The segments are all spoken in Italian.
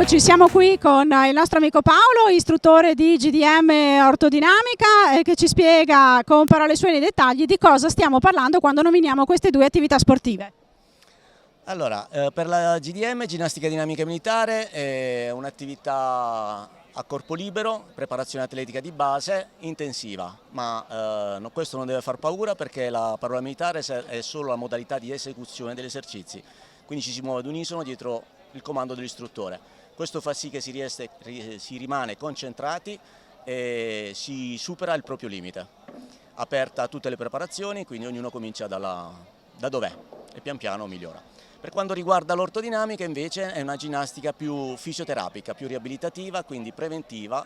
Eccoci, siamo qui con il nostro amico Paolo, istruttore di GDM Ortodinamica, che ci spiega con parole sue nei dettagli di cosa stiamo parlando quando nominiamo queste due attività sportive. Allora, per la GDM, Ginnastica Dinamica Militare, è un'attività a corpo libero, preparazione atletica di base, intensiva, ma questo non deve far paura perché la parola militare è solo la modalità di esecuzione degli esercizi, quindi ci si muove ad unisono dietro il comando dell'istruttore. Questo fa sì che si rimane concentrati e si supera il proprio limite. Aperta a tutte le preparazioni, quindi ognuno comincia da dov'è e pian piano migliora. Per quanto riguarda l'ortodinamica invece è una ginnastica più fisioterapica, più riabilitativa, quindi preventiva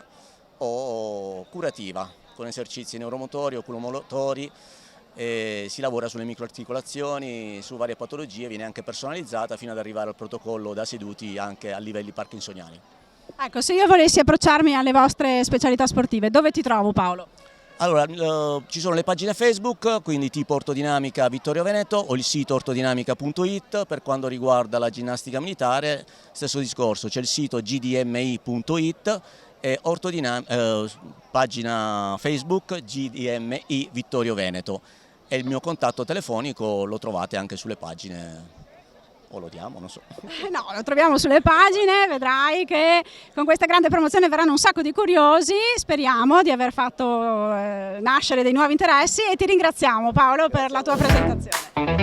o curativa, con esercizi neuromotori, oculomotori, si lavora sulle microarticolazioni, su varie patologie, viene anche personalizzata fino ad arrivare al protocollo da seduti anche a livelli parkinsoniani. Ecco, se io volessi approcciarmi alle vostre specialità sportive, dove ti trovo, Paolo? Allora, ci sono le pagine Facebook, quindi tipo Ortodinamica Vittorio Veneto o il sito ortodinamica.it. Per quanto riguarda la ginnastica militare, stesso discorso, c'è il sito gdmi.it e pagina Facebook GDMI Vittorio Veneto. E il mio contatto telefonico lo trovate anche sulle pagine. O lo diamo, non so. No, lo troviamo sulle pagine, vedrai che con questa grande promozione verranno un sacco di curiosi, speriamo di aver fatto nascere dei nuovi interessi e ti ringraziamo Paolo per la tua presentazione.